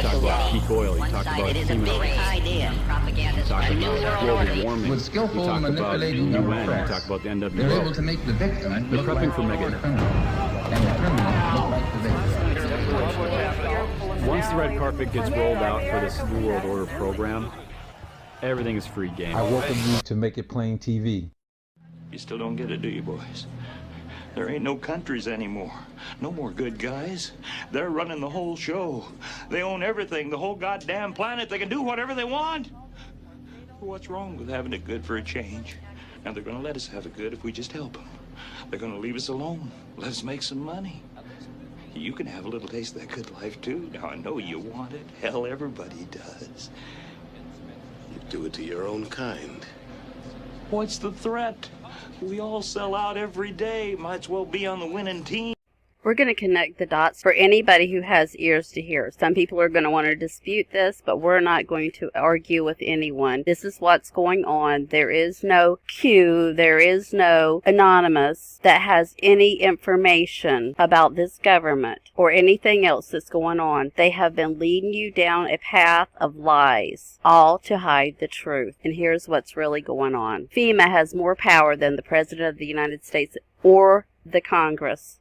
talked about peak oil. He talked about global warming. With skillful manipulating of the press, He talked about the NWO. they're able to make the victim look like for mega. the criminal, and the criminal look like the victim. Once the red carpet gets rolled out for this New World Order program, everything is free game. I welcome you to Make It Plain TV. You still don't get it, do you, boys? There ain't no countries anymore. No more good guys. They're running the whole show. They own everything, the whole goddamn planet. They can do whatever they want. What's wrong with having it good for a change? Now, they're gonna let us have it good if we just help them. They're gonna leave us alone. Let us make some money. You can have a little taste of that good life, too. Now, I know you want it. Hell, everybody does. You do it to your own kind. What's the threat? We all sell out every day. Might as well be on the winning team. We're going to connect the dots for anybody who has ears to hear. Some people are going to want to dispute this, but we're not going to argue with anyone. This is what's going on. There is no Q, there is no anonymous that has any information about this government or anything else that's going on. They have been leading you down a path of lies, all to hide the truth. And here's what's really going on. FEMA has more power than the President of the United States or the Congress.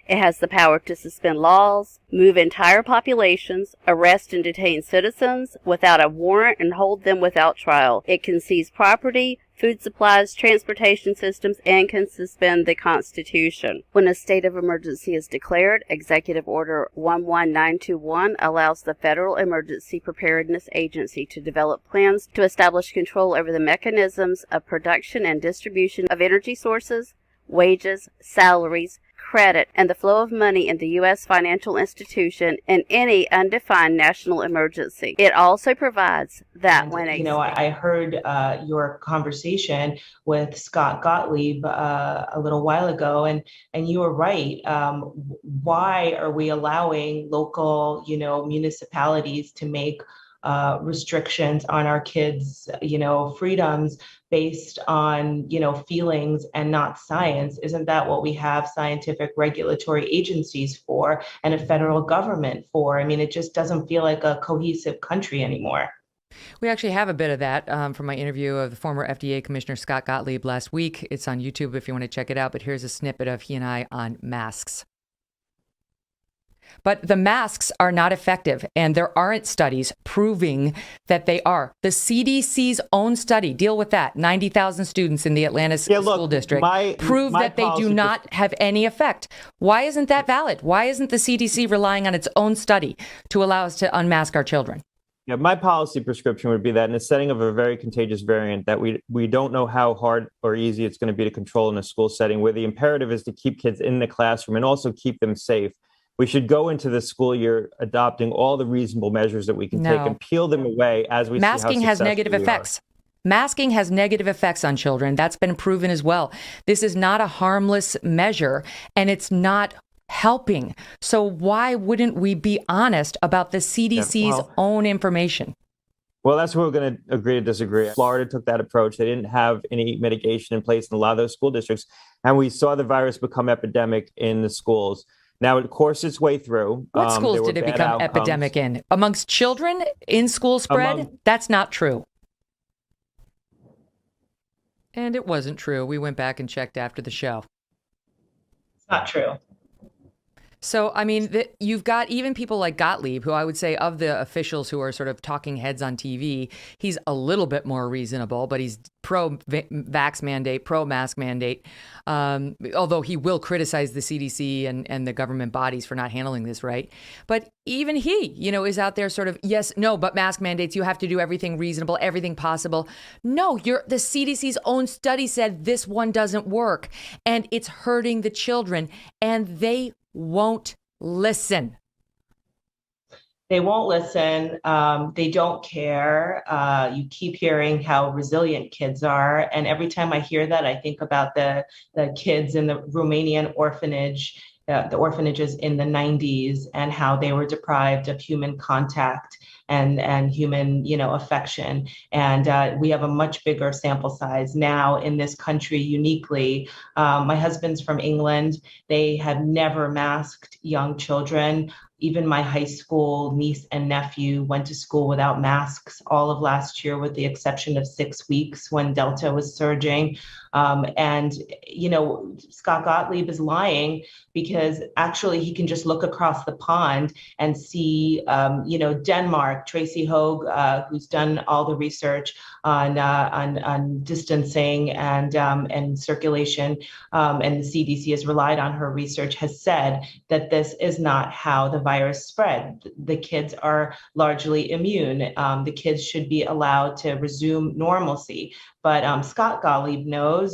It has the power to suspend laws, move entire populations, arrest and detain citizens without a warrant, and hold them without trial. It can seize property, food supplies, transportation systems, and can suspend the Constitution. When a state of emergency is declared, Executive Order 11921 allows the Federal Emergency Preparedness Agency to develop plans to establish control over the mechanisms of production and distribution of energy sources, wages, salaries, credit, and the flow of money in the U.S. financial institution in any undefined national emergency. It also provides that when I heard your conversation with Scott Gottlieb a little while ago, and you were right. Why are we allowing local, municipalities to make restrictions on our kids, freedoms based on, feelings and not science? Isn't that what we have scientific regulatory agencies for and a federal government for? I mean, it just doesn't feel like a cohesive country anymore. We actually have a bit of that from my interview of the former FDA Commissioner Scott Gottlieb last week. It's on YouTube if you want to check it out, but here's a snippet of he and I on masks. But the masks are not effective, and there aren't studies proving that they are. The CDC's own study, deal with that, 90,000 students in the Atlanta school district, prove that they do not have any effect. Why isn't that valid? Why isn't the CDC relying on its own study to allow us to unmask our children? Yeah, my policy prescription would be that in the setting of a very contagious variant that we don't know how hard or easy it's going to be to control in a school setting, where the imperative is to keep kids in the classroom and also keep them safe. We should go into the school year adopting all the reasonable measures that we can take and peel them away as we Masking see how has negative effects. Masking has negative effects on children. That's been proven as well. This is not a harmless measure, and it's not helping. So why wouldn't we be honest about the CDC's own information? Well, that's where we're going to agree to disagree. Florida took that approach. They didn't have any mitigation in place in a lot of those school districts, and we saw the virus become epidemic in the schools. Now, it coursed its way through. What schools did it become epidemic in? Amongst children? In school spread? That's not true. And it wasn't true. We went back and checked after the show. It's not true. So, I mean, you've got even people like Gottlieb, who I would say of the officials who are sort of talking heads on TV, he's a little bit more reasonable, but he's pro-vax mandate, pro-mask mandate, although he will criticize the CDC and the government bodies for not handling this right. But even he, is out there sort of, yes, no, but mask mandates, you have to do everything reasonable, everything possible. No, the CDC's own study said this one doesn't work, and it's hurting the children, and they won't listen. They won't listen. They don't care. You keep hearing how resilient kids are. And every time I hear that, I think about the kids in the Romanian orphanage, the orphanages in the 90s, and how they were deprived of human contact and human, affection. And we have a much bigger sample size now in this country uniquely. My husband's from England. They have never masked young children. Even my high school niece and nephew went to school without masks all of last year, with the exception of 6 weeks when Delta was surging. And, Scott Gottlieb is lying because actually he can just look across the pond and see, Denmark, Tracy Hogue, who's done all the research on distancing and circulation, and the CDC has relied on her research, has said that this is not how the virus spread. The kids are largely immune. The kids should be allowed to resume normalcy. But Scott Gottlieb knows.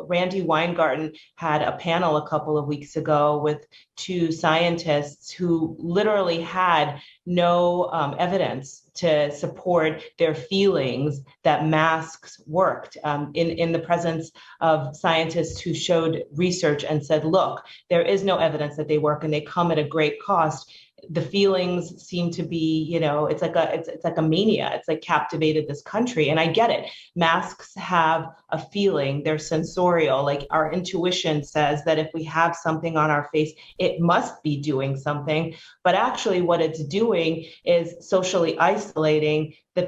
Randy Weingarten had a panel a couple of weeks ago with 2 scientists who literally had no evidence to support their feelings that masks worked, in the presence of scientists who showed research and said, look, there is no evidence that they work and they come at a great cost. The feelings seem to be, it's like a mania. It's like captivated this country. And I get it. Masks have a feeling. They're sensorial. Like our intuition says that if we have something on our face, it must be doing something. But actually what it's doing is socially isolating the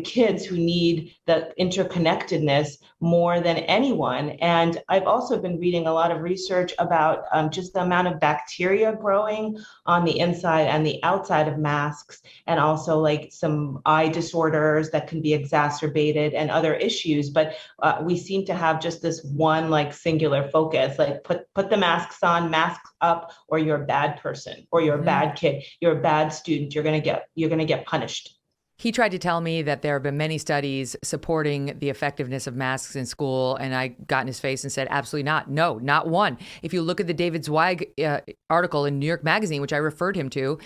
kids who need the interconnectedness more than anyone. And I've also been reading a lot of research about just the amount of bacteria growing on the inside and the outside of masks, and also like some eye disorders that can be exacerbated and other issues. But we seem to have just this one like singular focus, like put the masks on, masks up, or you're a bad person, or you're a bad kid, you're a bad student, you're gonna get punished. He tried to tell me that there have been many studies supporting the effectiveness of masks in school, and I got in his face and said, absolutely not. No, not one. If you look at the David Zweig article in New York Magazine, which I referred him to,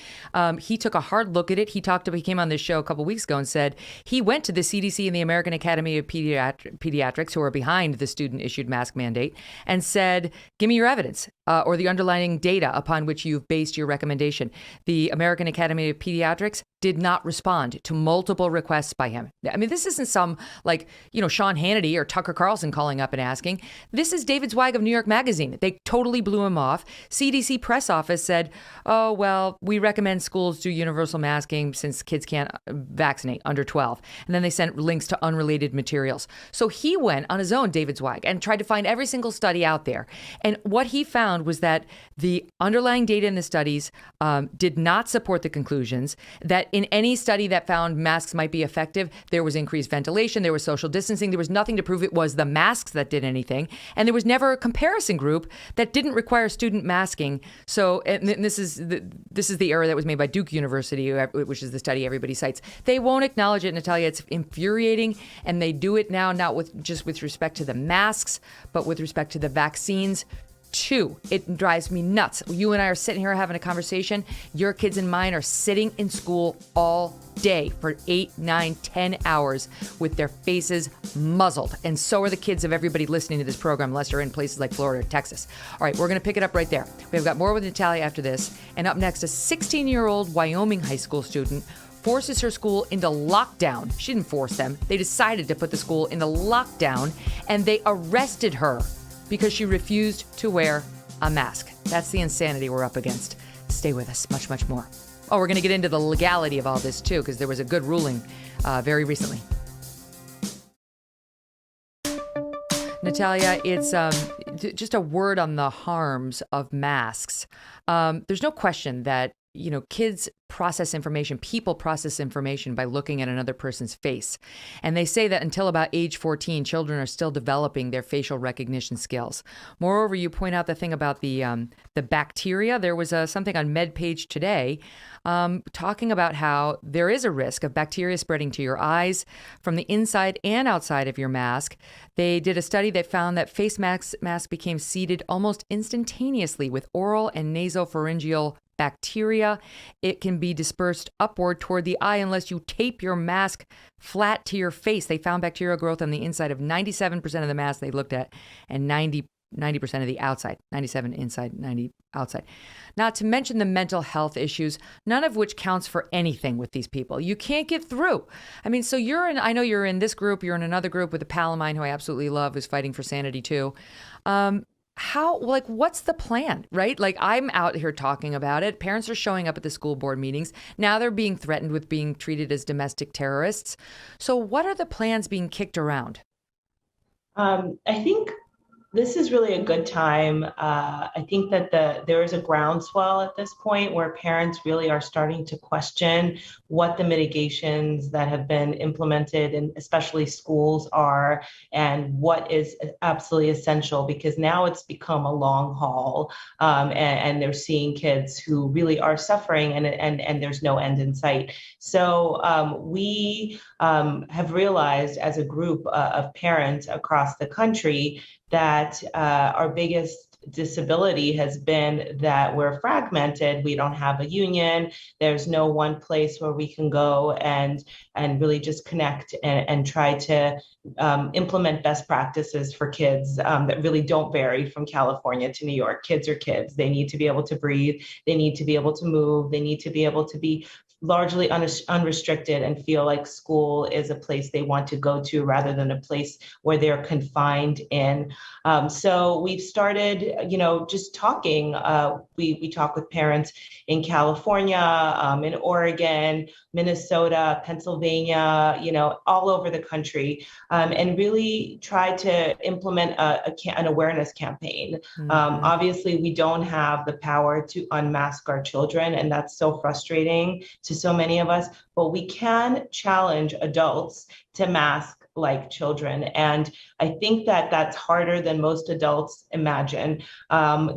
he took a hard look at it. He came on this show a couple weeks ago and said he went to the CDC and the American Academy of Pediatrics, who are behind the student-issued mask mandate, and said, give me your evidence or the underlying data upon which you've based your recommendation. The American Academy of Pediatrics did not respond to multiple requests by him. I mean, this isn't some Sean Hannity or Tucker Carlson calling up and asking. This is David Zweig of New York Magazine. They totally blew him off. CDC press office said, oh, well, we recommend schools do universal masking since kids can't vaccinate under 12. And then they sent links to unrelated materials. So he went on his own, David Zweig, and tried to find every single study out there. And what he found was that the underlying data in the studies did not support the conclusions, that in any study that found masks might be effective, there was increased ventilation, there was social distancing, there was nothing to prove it was the masks that did anything, and there was never a comparison group that didn't require student masking. So, and this is the error that was made by Duke University, which is the study everybody cites. They won't acknowledge it, Natalia. It's infuriating, and they do it now not with respect to the masks, but with respect to the vaccines. 2, it drives me nuts. You and I are sitting here having a conversation. Your kids and mine are sitting in school all day for 8, 9, 10 hours with their faces muzzled. And so are the kids of everybody listening to this program, unless you're in places like Florida or Texas. All right, we're going to pick it up right there. We've got more with Natalia after this. And up next, a 16-year-old Wyoming high school student forces her school into lockdown. She didn't force them. They decided to put the school into lockdown, and they arrested her because she refused to wear a mask. That's the insanity we're up against. Stay with us. Much, much more. Oh, we're going to get into the legality of all this, too, because there was a good ruling very recently. Natalia, it's just a word on the harms of masks. There's no question that kids process information, people process information by looking at another person's face. And they say that until about age 14, children are still developing their facial recognition skills. Moreover, you point out the thing about the bacteria. There was something on MedPage today talking about how there is a risk of bacteria spreading to your eyes from the inside and outside of your mask. They did a study that found that face masks became seeded almost instantaneously with oral and nasopharyngeal bacteria. It can be dispersed upward toward the eye unless you tape your mask flat to your face. They found bacterial growth on the inside of 97% of the masks they looked at and 90% 90% of the outside, 97 inside, 90 outside. Not to mention the mental health issues, none of which counts for anything with these people. You can't get through. I mean, so I know you're in this group, you're in another group with a pal of mine who I absolutely love, who's fighting for sanity too. What's the plan, right? Like, I'm out here talking about it. Parents are showing up at the school board meetings. Now they're being threatened with being treated as domestic terrorists. So what are the plans being kicked around? I think this is really a good time. I think that there is a groundswell at this point where parents really are starting to question what the mitigations that have been implemented in especially schools are, and what is absolutely essential, because now it's become a long haul, and they're seeing kids who really are suffering, and there's no end in sight. So we have realized as a group of parents across the country that our biggest disability has been that we're fragmented. We don't have a union. There's no one place where we can go and really just connect and try to implement best practices for kids that really don't vary from California to New York. Kids are kids. They need to be able to breathe. They need to be able to move. They need to be able to be largely unrestricted and feel like school is a place they want to go to rather than a place where they're confined in. So we've started, just talking. We talk with parents in California, in Oregon, Minnesota, Pennsylvania, all over the country, and really try to implement an awareness campaign. Mm-hmm. Obviously, we don't have the power to unmask our children, and that's so frustrating to so many of us, but we can challenge adults to mask like children. And I think that that's harder than most adults imagine.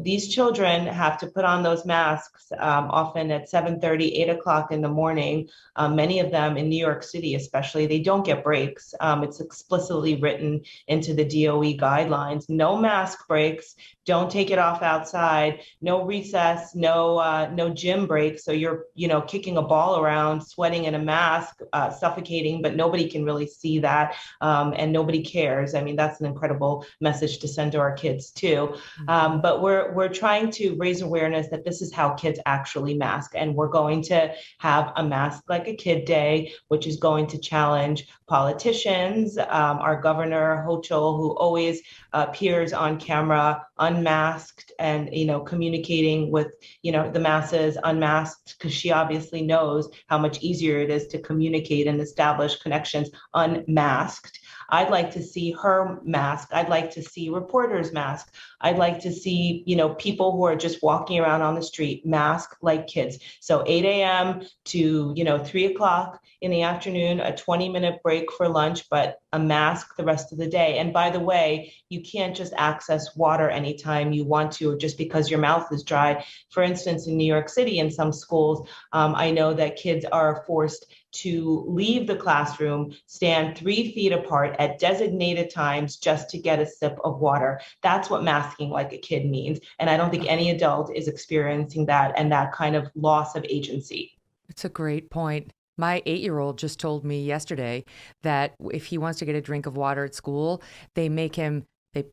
These children have to put on those masks often at 7:30, 8 o'clock in the morning. Many of them in New York City, especially, they don't get breaks. It's explicitly written into the DOE guidelines. No mask breaks. Don't take it off outside. No recess. No gym break. So you're, kicking a ball around, sweating in a mask, suffocating, but nobody can really see that, and nobody cares. I mean, that's an incredible message to send to our kids too. But we're trying to raise awareness that this is how kids actually mask, and we're going to have a Mask Like a Kid Day, which is going to challenge politicians. Our governor Hochul, who always appears on camera unmasked and communicating with the masses unmasked, because she obviously knows how much easier it is to communicate and establish connections unmasked. I'd like to see her mask. I'd like to see reporters mask. I'd like to see, people who are just walking around on the street mask like kids. So 8 a.m. to, 3 o'clock in the afternoon, a 20-minute break for lunch, but a mask the rest of the day. And by the way, you can't just access water anytime you want to, just because your mouth is dry. For instance, in New York City, in some schools, I know that kids are forced to leave the classroom, stand 3 feet apart at designated times just to get a sip of water. That's what masking like a kid means. And I don't think any adult is experiencing that and that kind of loss of agency. It's a great point. My 8-year-old just told me yesterday that if he wants to get a drink of water at school, they make him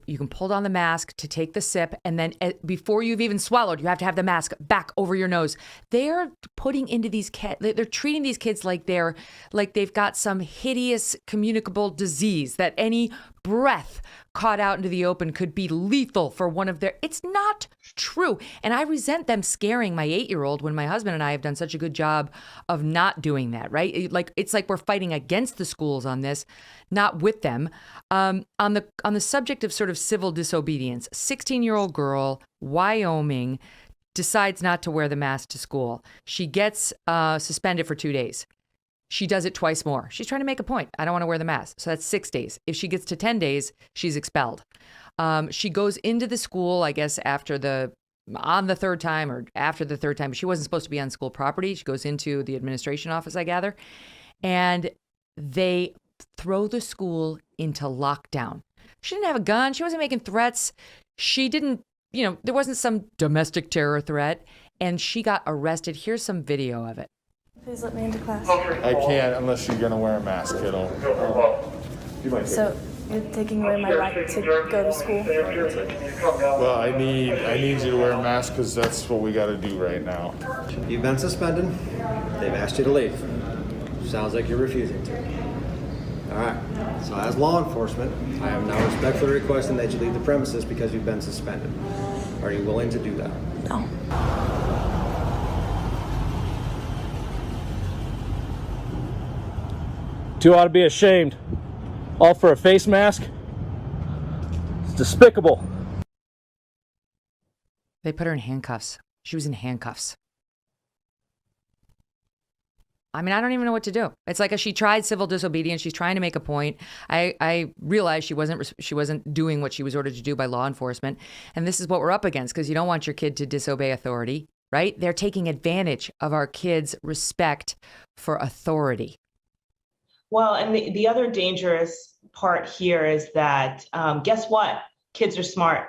you can pull down the mask to take the sip, and then before you've even swallowed, you have to have the mask back over your nose. They're putting into these kids, they're treating these kids like they've got some hideous communicable disease that any breath caught out into the open could be lethal for one of their. It's not true. And I resent them scaring my 8-year-old when my husband and I have done such a good job of not doing that, right? It's like we're fighting against the schools on this, not with them. On the subject of sort of civil disobedience, 16-year-old girl, Wyoming, decides not to wear the mask to school. She gets suspended for 2 days. She does it twice more. She's trying to make a point. I don't want to wear the mask. So that's 6 days. If she gets to 10 days, she's expelled. She goes into the school, I guess, on the third time or after the third time. She wasn't supposed to be on school property. She goes into the administration office, I gather. And they throw the school into lockdown. She didn't have a gun. She wasn't making threats. She didn't, there wasn't some domestic terror threat. And she got arrested. Here's some video of it. Please let me into class. I can't unless you're going to wear a mask, kiddo. So You're taking away my right to go to school. Well, I need you to wear a mask because that's what we got to do right now. You've been suspended. They've asked you to leave. Sounds like you're refusing to. All right. So as law enforcement, I am now respectfully requesting that you leave the premises because you've been suspended. Are you willing to do that? No. You ought to be ashamed. All for a face mask? It's despicable. They put her in handcuffs. She was in handcuffs. I mean, I don't even know what to do. It's like she tried civil disobedience. She's trying to make a point. I realized she wasn't doing what she was ordered to do by law enforcement. And this is what we're up against, because you don't want your kid to disobey authority, right? They're taking advantage of our kids' respect for authority. Well, and the other dangerous part here is that, guess what? Kids are smart.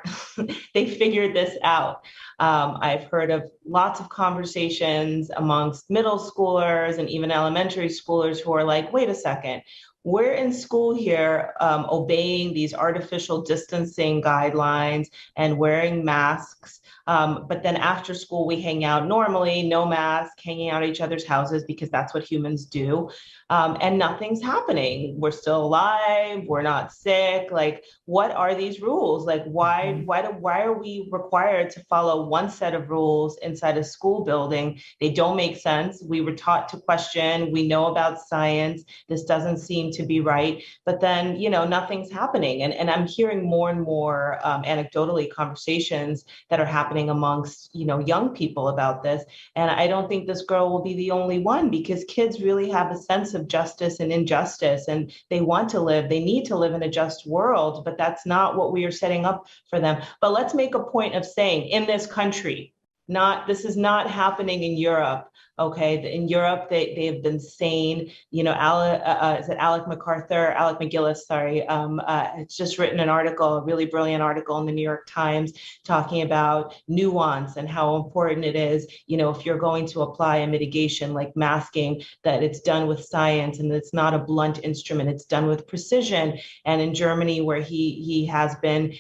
They figured this out. I've heard of lots of conversations amongst middle schoolers and even elementary schoolers who are like, wait a second, we're in school here obeying these artificial distancing guidelines and wearing masks. But then after school, we hang out normally, no mask, hanging out at each other's houses because that's what humans do. And nothing's happening. We're still alive. We're not sick. Like, what are these rules? Like, why are we required to follow one set of rules inside a school building? They don't make sense. We were taught to question. We know about science. This doesn't seem to be right. But then, nothing's happening. And I'm hearing more and more anecdotally conversations that are happening amongst, young people about this. And I don't think this girl will be the only one, because kids really have a sense of justice and injustice, and they need to live in a just world, but that's not what we are setting up for them. But let's make a point of saying, in this country, this is not happening in Europe. Okay, in Europe, they have been sane. Is it Alec McGillis? Sorry, it's just written an article, a really brilliant article in the New York Times, talking about nuance and how important it is. If you're going to apply a mitigation like masking, that it's done with science and it's not a blunt instrument. It's done with precision. And in Germany, where he has been,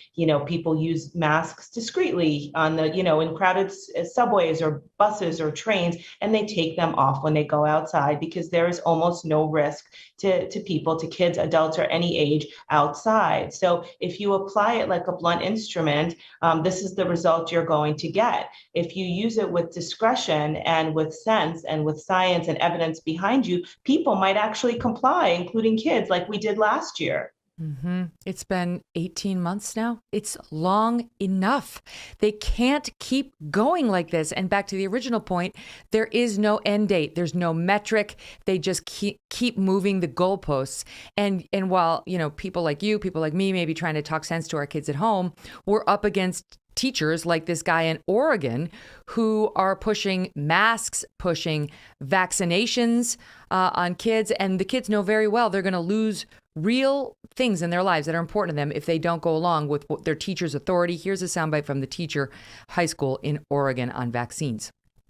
people use masks discreetly on the, in crowded subways or buses or trains, and they take them off when they go outside, because there is almost no risk to people, to kids, adults, or any age outside. So if you apply it like a blunt instrument, this is the result you're going to get. If you use it with discretion and with sense and with science and evidence behind you, people might actually comply, including kids, like we did last year. Mm-hmm. It's been 18 months now. It's long enough. They can't keep going like this. And back to the original point, there is no end date. There's no metric. They just keep moving the goalposts. And while, people like you, people like me, may be trying to talk sense to our kids at home, we're up against teachers like this guy in Oregon who are pushing masks, pushing vaccinations on kids. And the kids know very well they're going to lose real things in their lives that are important to them if they don't go along with their teacher's authority. Here's a soundbite from the teacher, high school in Oregon, on vaccines.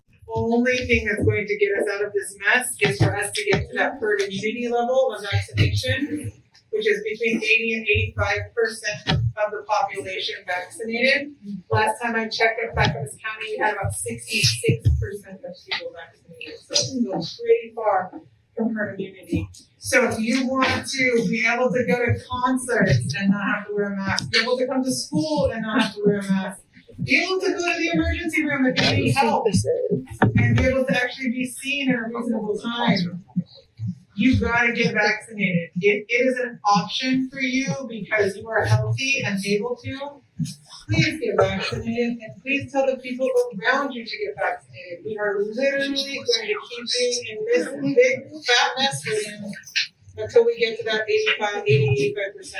The only thing that's going to get us out of this mess is for us to get to that herd immunity level of vaccination, which is between 80 and 85% of the population vaccinated. Last time I checked at Clackamas County, we had about 66% of people vaccinated. So it's still pretty far from herd immunity. So if you want to be able to go to concerts and not have to wear a mask, be able to come to school and not have to wear a mask, be able to go to the emergency room if you need help, and be able to actually be seen in a reasonable time, you've got to get vaccinated. If it is an option for you because you are healthy and able to, please get vaccinated, and please tell the people around you to get vaccinated. We are literally going to keep being in this big fat mess with you until we get to that 85%.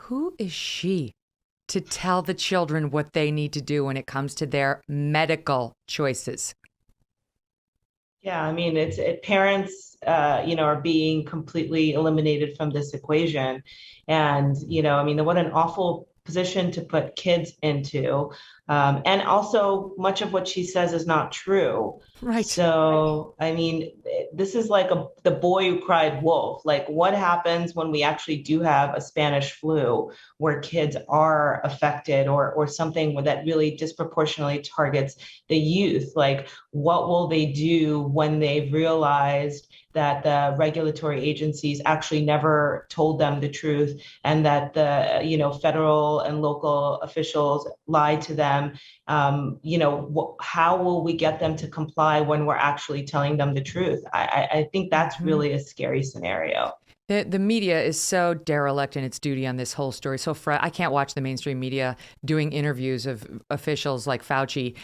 Who is she to tell the children what they need to do when it comes to their medical choices? Yeah, I mean, parents, are being completely eliminated from this equation. And, what an awful position to put kids into. And also, much of what she says is not true. Right. So, I mean, this is like the boy who cried wolf. Like, what happens when we actually do have a Spanish flu where kids are affected, or something that really disproportionately targets the youth? Like, what will they do when they've realized that the regulatory agencies actually never told them the truth, and that the federal and local officials lied to them? How will we get them to comply when we're actually telling them the truth? I think that's really a scary scenario. The media is so derelict in its duty on this whole story. So I can't watch the mainstream media doing interviews of officials like Fauci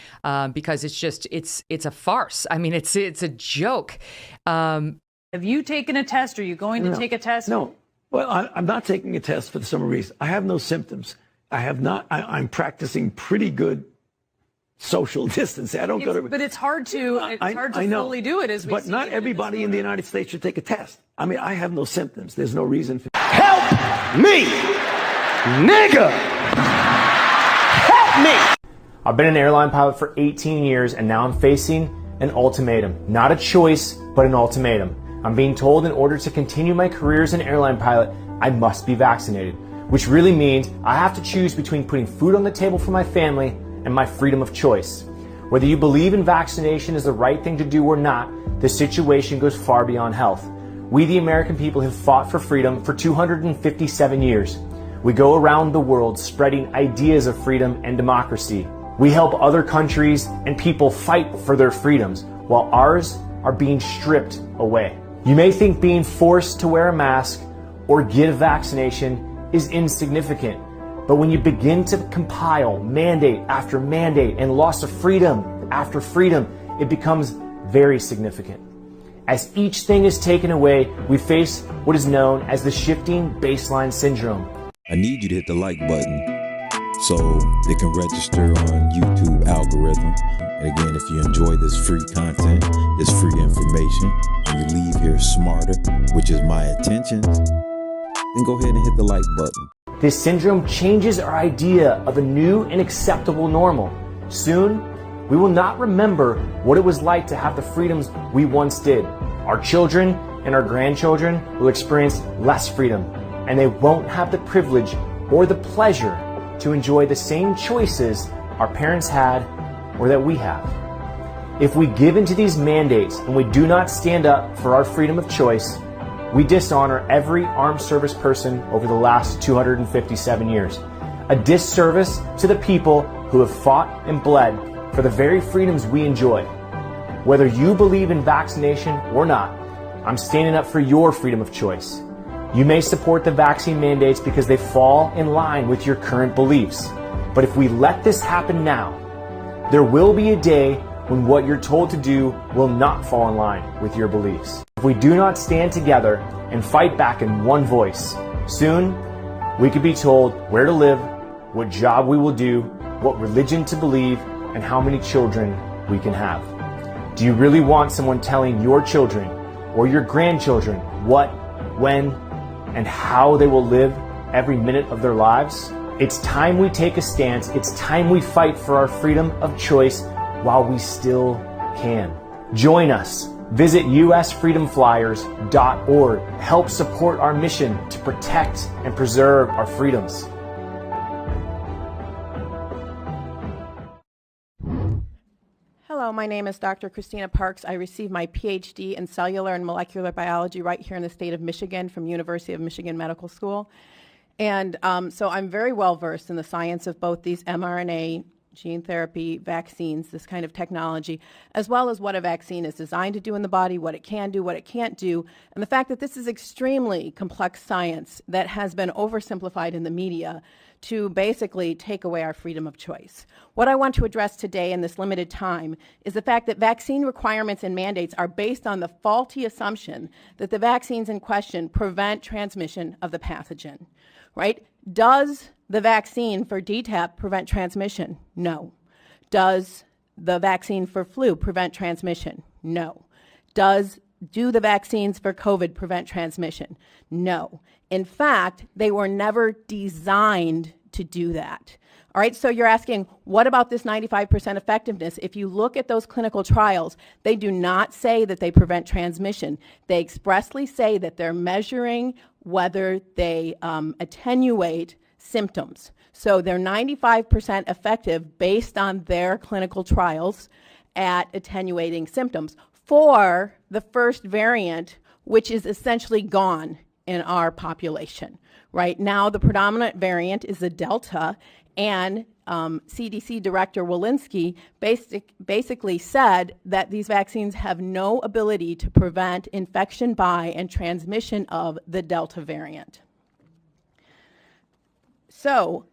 because it's a farce. I mean, it's a joke. Have you taken a test? Are you going to take a test? No. Well, I'm not taking a test for some reason. I have no symptoms. I have not. I'm practicing pretty good social distancing. I don't go to. But it's hard to. I know. Fully do it as we. But not everybody in the United States should take a test. I mean, I have no symptoms. There's no reason for. Help me, nigga. Help me. I've been an airline pilot for 18 years, and now I'm facing an ultimatum. Not a choice, but an ultimatum. I'm being told in order to continue my career as an airline pilot, I must be vaccinated, which really means I have to choose between putting food on the table for my family and my freedom of choice. Whether you believe in vaccination is the right thing to do or not, the situation goes far beyond health. We, the American people, have fought for freedom for 257 years. We go around the world spreading ideas of freedom and democracy. We help other countries and people fight for their freedoms, while ours are being stripped away. You may think being forced to wear a mask or get a vaccination is insignificant, but when you begin to compile mandate after mandate and loss of freedom after freedom, it becomes very significant. As each thing is taken away, we face what is known as the shifting baseline syndrome. I need you to hit the like button so it can register on YouTube algorithm. And again, if you enjoy this free content, this free information, and you leave here smarter, which is my intention, then go ahead and hit the like button. This syndrome changes our idea of a new and acceptable normal. Soon, we will not remember what it was like to have the freedoms we once did. Our children and our grandchildren will experience less freedom, and they won't have the privilege or the pleasure to enjoy the same choices our parents had or that we have. If we give into these mandates and we do not stand up for our freedom of choice, we dishonor every armed service person over the last 257 years. A disservice to the people who have fought and bled for the very freedoms we enjoy. Whether you believe in vaccination or not, I'm standing up for your freedom of choice. You may support the vaccine mandates because they fall in line with your current beliefs. But if we let this happen now, there will be a day when what you're told to do will not fall in line with your beliefs. If we do not stand together and fight back in one voice, soon we could be told where to live, what job we will do, what religion to believe, and how many children we can have. Do you really want someone telling your children or your grandchildren what, when, and how they will live every minute of their lives? It's time we take a stance. It's time we fight for our freedom of choice while we still can. Join us. Visit usfreedomflyers.org. Help support our mission to protect and preserve our freedoms. Hello, my name is Dr. Christina Parks. I received my PhD in cellular and molecular biology right here in the state of Michigan from University of Michigan Medical School. And so I'm very well versed in the science of both these mRNA gene therapy vaccines, this kind of technology, as well as what a vaccine is designed to do in the body, what it can do, what it can't do, and the fact that this is extremely complex science that has been oversimplified in the media to basically take away our freedom of choice. What I want to address today in this limited time is the fact that vaccine requirements and mandates are based on the faulty assumption that the vaccines in question prevent transmission of the pathogen, right? Does the vaccine for DTaP prevent transmission? No. Does the vaccine for flu prevent transmission? No. Do the vaccines for COVID prevent transmission? No. In fact, they were never designed to do that. All right, so you're asking, what about this 95% effectiveness? If you look at those clinical trials, they do not say that they prevent transmission. They expressly say that they're measuring whether they attenuate symptoms. So they're 95% effective based on their clinical trials at attenuating symptoms for the first variant, which is essentially gone in our population. Right now, the predominant variant is the Delta, and CDC Director Walensky basically said that these vaccines have no ability to prevent infection by and transmission of the Delta variant. So,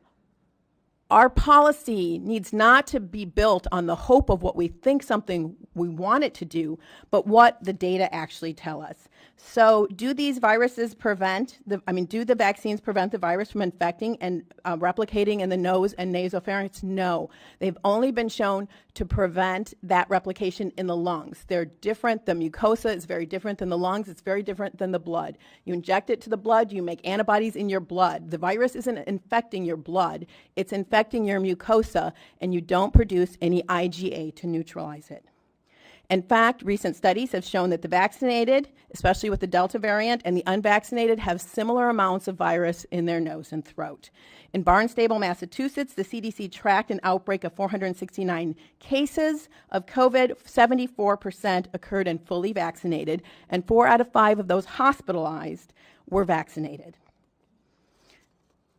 our policy needs not to be built on the hope of what we think something we want it to do, but what the data actually tell us. So do these viruses prevent, do the vaccines prevent the virus from infecting and replicating in the nose and nasopharynx? No. They've only been shown to prevent that replication in the lungs. They're different. The mucosa is very different than the lungs. It's very different than the blood. You inject it to the blood, you make antibodies in your blood. The virus isn't infecting your blood. It's infecting your mucosa, and you don't produce any IgA to neutralize it. In fact, recent studies have shown that the vaccinated, especially with the Delta variant, and the unvaccinated have similar amounts of virus in their nose and throat. In Barnstable, Massachusetts, the CDC tracked an outbreak of 469 cases of COVID. 74% occurred in fully vaccinated, and 4 out of 5 of those hospitalized were vaccinated.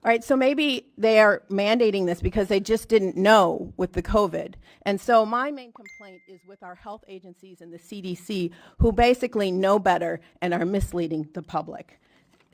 All right, so maybe they are mandating this because they just didn't know with the COVID. And so my main complaint is with our health agencies and the CDC, who basically know better and are misleading the public.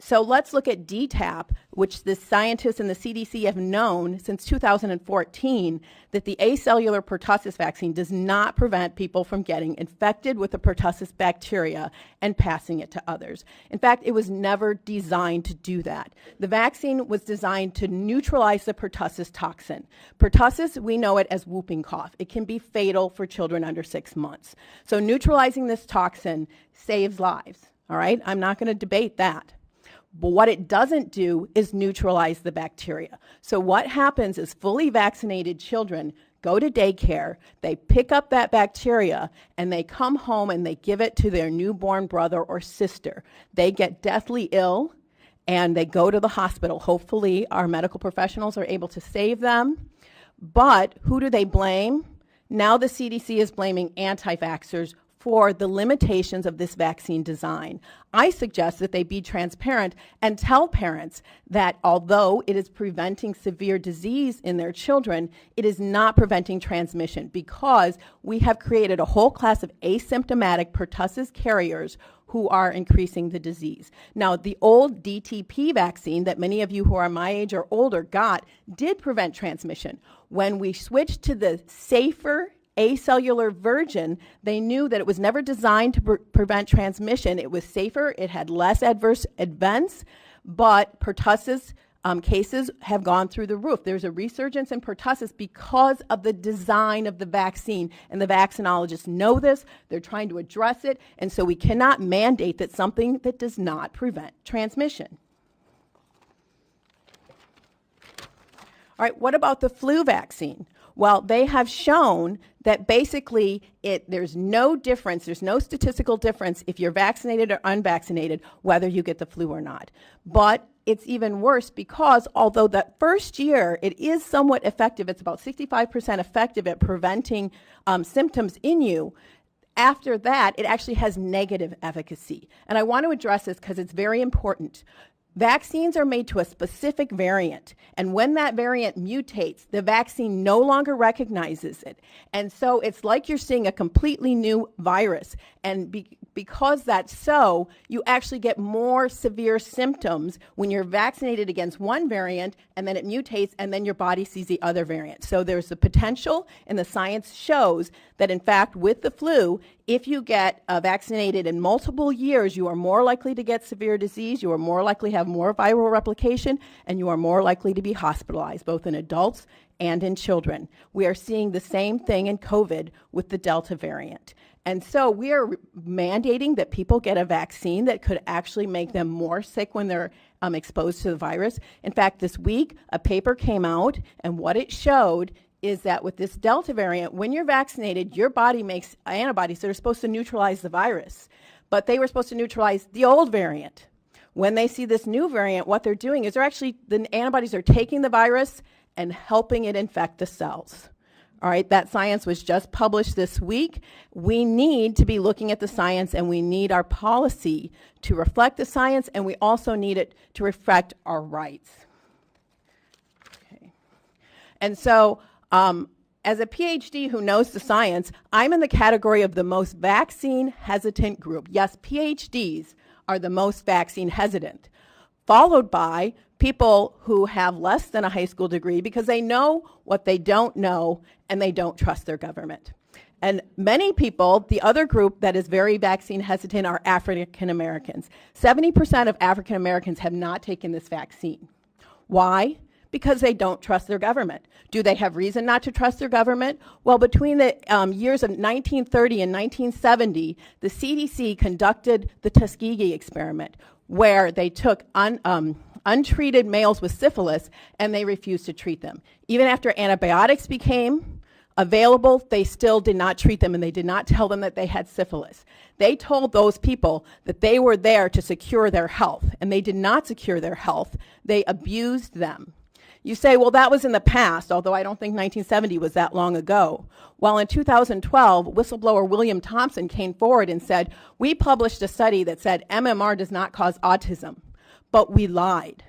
So let's look at DTaP, which the scientists and the CDC have known since 2014 that the acellular pertussis vaccine does not prevent people from getting infected with the pertussis bacteria and passing it to others. In fact, it was never designed to do that. The vaccine was designed to neutralize the pertussis toxin. Pertussis, we know it as whooping cough. It can be fatal for children under 6 months. So neutralizing this toxin saves lives, all right? I'm not going to debate that. But what it doesn't do is neutralize the bacteria. So what happens is fully vaccinated children go to daycare, they pick up that bacteria, and they come home and they give it to their newborn brother or sister. They get deathly ill, and they go to the hospital. Hopefully, our medical professionals are able to save them. But who do they blame? Now the CDC is blaming anti-vaxxers for the limitations of this vaccine design. I suggest that they be transparent and tell parents that although it is preventing severe disease in their children, it is not preventing transmission because we have created a whole class of asymptomatic pertussis carriers who are increasing the disease. Now, the old DTP vaccine that many of you who are my age or older got did prevent transmission. When we switched to the safer acellular version, they knew that it was never designed to prevent transmission. It was safer, it had less adverse events, but pertussis cases have gone through the roof. There's a resurgence in pertussis because of the design of the vaccine, and the vaccinologists know this. They're trying to address it, and so we cannot mandate that something that does not prevent transmission. All right, what about the flu vaccine? Well, they have shown that basically there's no difference, there's no statistical difference if you're vaccinated or unvaccinated, whether you get the flu or not. But it's even worse because although that first year it is somewhat effective, it's about 65% effective at preventing symptoms in you, after that it actually has negative efficacy. And I want to address this because it's very important. Vaccines are made to a specific variant, and when that variant mutates, the vaccine no longer recognizes it. And so it's like you're seeing a completely new virus. And because that's so, you actually get more severe symptoms when you're vaccinated against one variant, and then it mutates, and then your body sees the other variant. So there's the potential, and the science shows that, in fact, with the flu, if you get vaccinated in multiple years, you are more likely to get severe disease, you are more likely to have more viral replication, and you are more likely to be hospitalized, both in adults and in children. We are seeing the same thing in COVID with the Delta variant. And so we are mandating that people get a vaccine that could actually make them more sick when they're exposed to the virus. In fact, this week, a paper came out, and what it showed is that with this Delta variant, when you're vaccinated, your body makes antibodies that are supposed to neutralize the virus. But they were supposed to neutralize the old variant. When they see this new variant, what they're doing is the antibodies are taking the virus and helping it infect the cells. All right, that science was just published this week. We need to be looking at the science, and we need our policy to reflect the science, and we also need it to reflect our rights. Okay. And so, as a PhD who knows the science, I'm in the category of the most vaccine hesitant group. Yes, PhDs are the most vaccine hesitant, followed by people who have less than a high school degree because they know what they don't know and they don't trust their government. And many people, the other group that is very vaccine hesitant are African Americans. 70% of African Americans have not taken this vaccine. Why? Because they don't trust their government. Do they have reason not to trust their government? Well, between the years of 1930 and 1970, the CDC conducted the Tuskegee experiment, where they took untreated males with syphilis and they refused to treat them. Even after antibiotics became available, they still did not treat them, and they did not tell them that they had syphilis. They told those people that they were there to secure their health, and they did not secure their health. They abused them. You say, well, that was in the past, although I don't think 1970 was that long ago. Well, in 2012, whistleblower William Thompson came forward and said, we published a study that said MMR does not cause autism, but we lied.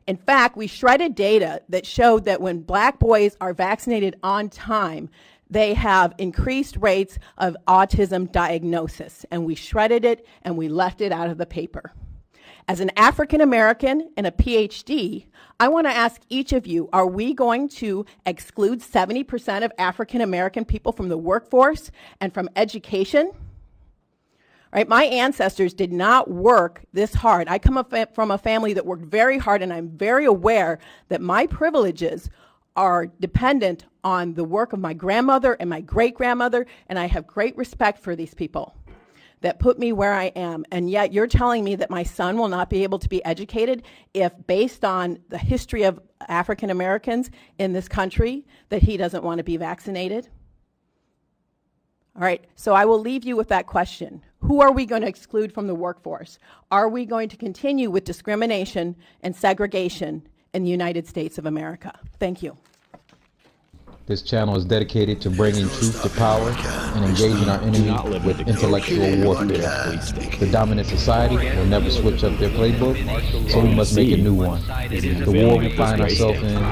In fact, we shredded data that showed that when black boys are vaccinated on time, they have increased rates of autism diagnosis, and we shredded it and we left it out of the paper. As an African American and a PhD, I want to ask each of you, are we going to exclude 70% of African American people from the workforce and from education? Right, my ancestors did not work this hard. I come from a family that worked very hard, and I'm very aware that my privileges are dependent on the work of my grandmother and my great-grandmother, and I have great respect for these people that put me where I am. And yet you're telling me that my son will not be able to be educated if, based on the history of African Americans in this country, that he doesn't want to be vaccinated? All right, so I will leave you with that question. Who are we going to exclude from the workforce? Are we going to continue with discrimination and segregation in the United States of America? Thank you. This channel is dedicated to bringing truth to power and engaging our enemy with intellectual warfare. The dominant society will never switch up their playbook, so we must make a new one. The war we find ourselves in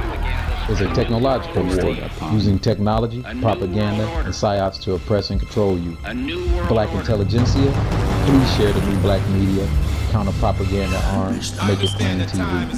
is a technological war, using technology, propaganda, and psyops to oppress and control you. Black intelligentsia, please share the new black media, counter propaganda arms, make it plain TV.